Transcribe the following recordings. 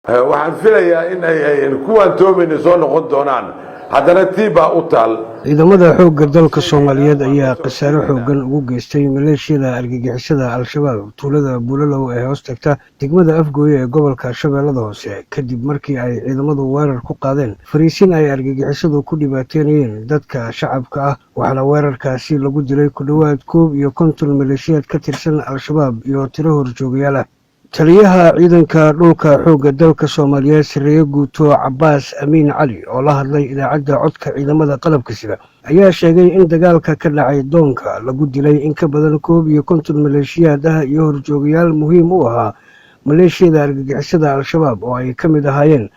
waxaan filayaa in ay kuwan toobin soo noqon doonaan haddana tiiba u taal. ciidamada xoogga dalka Soomaaliyeed ayaa qasaaro xoogan ugu geystay maleeshiyada argagixisada Al-Shabaab tuulada Bulalow ee hoos tagta degmada Afgooye ee gobolka Shabeellada Hoose kadib markii ay ciidamadu weerar ku qaadeen fariisin ay argagixisadu ku dhibaateynayeen dadka shacabka ah waxaana weerarkaasi lagu dilay ku dhawaad 51 maleeshiyaad ka tirsan Al-Shabaab iyo tiro horjoogayaal ah. taliyaha ciidanka dhulka xoogga dalka Soomaaliyeed Sirriye Guuto Cabbaas Amiin Cali oo la hadlay idaacadda codka ciidamada qalabka sida ayaa sheegay in dagaalka ka dhacay doonka lagu dilay in ka badan 51 maleeshiyaad ah iyo horjoogayaal muhiim u ahaa maleeshiyada argagixisada Al-Shabaab oo ay ka mid ahaayeen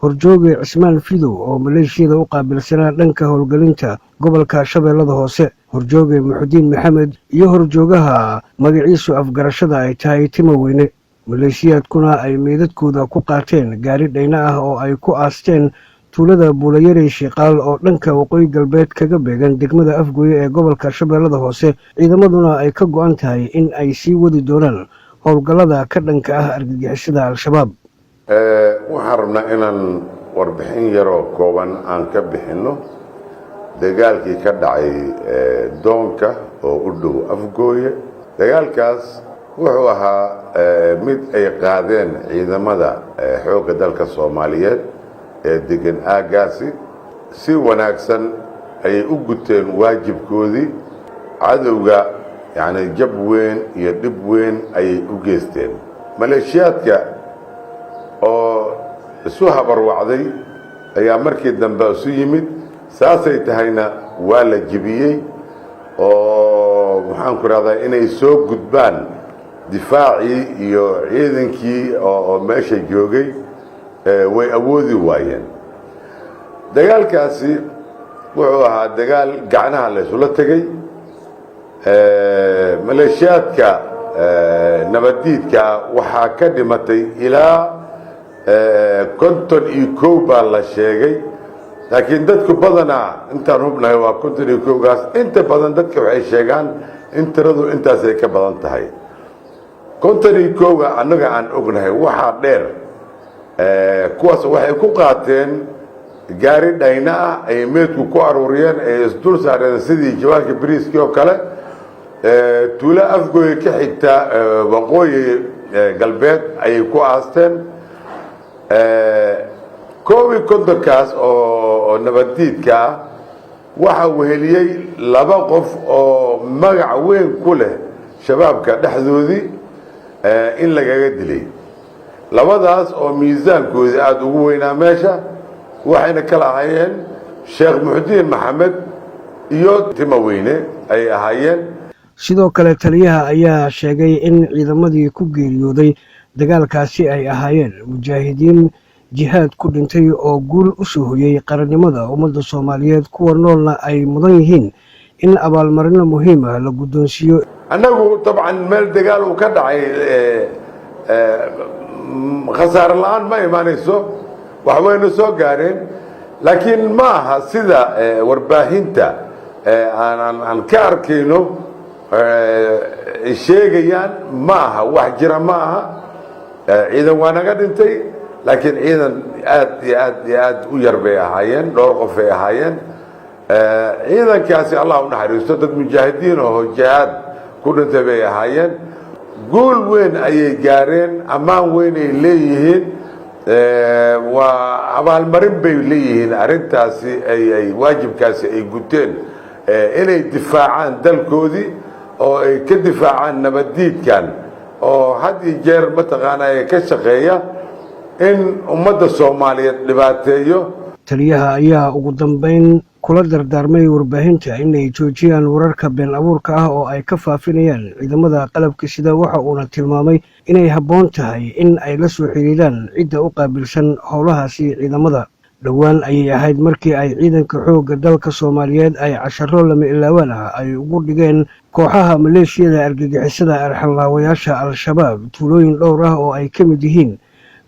horjooge Cismaan Fidow oo maleeshiyada u qaabilsanaa dhanka howlgelinta gobolka Shabeellada Hoose horjooge Muxudiin Maxamed iyo horjoogaha magaciisu afgarashada ay tahay Timo Weyne maleeshiyaadkuna ay meedadkooda ku qaateen gaari dhayna ah oo ay ku aasteen tuulada Buulayare Shiqaal oo dhanka waqooyi galbeed kaga beegan degmada Afgooye ee gobolka Shabeellada Hoose ciidamaduna ay ka go'an tahay in ay sii wadi doonaan howlgallada ka dhanka ah argagixisada Al-Shabaab. waxaan rabnaa inaan warbixin yaroo kooban aan ka bixinno dagaalkii ka dhacay doonka oo u dhow Afgooye. dagaalkaas wuxuu ahaa mid ay qaadeen ciidamada xoogga dalka Soomaaliyeed ee degan aagaasi si wanaagsan ayay u guteen waajibkoodii cadowga jab weyn iyo dhib weyn ayay u geysteen maleeshiyaadka oo isu habarwacday ayaa markii dambe isu yimid saasay tahayna waa la jibiyey oo waxaan ku raahdaa inay soo gudbaan difaacii iyo ciidankii oo meesha joogay way awoodi waayeen. dagaalkaasi wuxuu ahaa dagaal gacnaha la isula tegay maleeshiyaadka nabadiidka waxaa ka dhimatay ilaa 51 baa la sheegay laakiin dadku badanaa intaan hubnahay waa 51gaas inta badan dadka waxay sheegaan in tiradu intaasay ka badan tahay 51ga annaga aan ognahay waxaa dheer kuwaas waxay ku qaateen gaari dhayna ah ay meedku ku aruuriyeen ay isdul saareen sidii jawaanka bariiskii oo kale tuulo Afgooye ka xigta waqooyi galbeed ayay ku aasteen 51kaas oo nabadiidka ah waxa weheliyey 2 qof oo magac weyn ku leh shabaabka dhexdoodii in lagaga dilay labadaas oo miisaankoodii aad ugu weynaa meesha waxayna kala ahaayeen Sheekh Muxudiin Maxamed iyo Timo Weyne ay ahaayeen. sidoo kale taliyaha ayaa sheegay in ciidamadii ku geeriyooday dagaalkaasi ay ahaayeen mujaahidiin jihaad ku dhintay oo guul u soo hoyay qarannimada ummadda Soomaaliyeed kuwa noolna ay mudan yihiin in abaalmarino muhiim ah la guddoonsiyo. annagu dabcan meel dagaal uu ka dhacay khasaare la'aan ma imaanayso wax wayna soo gaareen laakiin ma aha sida warbaahinta aan ka arkayno sheegayaan ma aha wax jira ma aha ciidan waa naga dhintay laakiin ciidan aad u yar bay ahaayeen dhowr qof ay ahaayeen ciidankaasi Allah u naxariisto dad mujaahidiin oo jihaad ku dhintay bay ahaayeen guul weyn ayay gaareen ammaan weyn ay leeyihiin waa abaalmarin bay leeyihiin arrintaasi ay waajibkaasi ay guteen inay difaacaan dalkoodii oo ay ka difaacaan nabadiidkan oo had iyo jeer mataqaanaa ka shaqeeya in ummadda Soomaaliyeed dhibaateeyo. taliyaha ayaa ugu dambeyn kula dardaarmay warbaahinta inay joojiyaan wararka been abuurka ah oo ay ka faafinayaan ciidamada qalabka sida waxa uuna tilmaamay inay habboon tahay in ay la soo xiriiraan cidda u qaabilsan howlahaasi ciidamada. dhowaan ayay ahayd markii ay ciidanka xoogga dalka Soomaaliyeed ay casharro lama ilaawaan ah ay ugu dhigeen kooxaha maleeshiyada argagixisada arxanlaawayaasha Al-Shabaab tuulooyin dhowr ah oo ay ka mid yihiin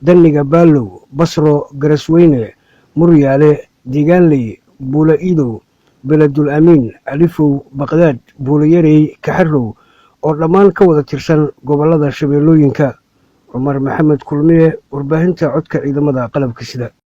Daniga Baalow, Basro, Garasweyne, Muryaale, Digaanley, Buula Iidow, Beledul Amiin, Alifow, Baqdaad, Buulayare, Kaxarow oo dhammaan ka wada tirsan gobolada Shabeellooyinka. cumar maxamed kulmiye warbaahinta codka ciidamada qalabka sida.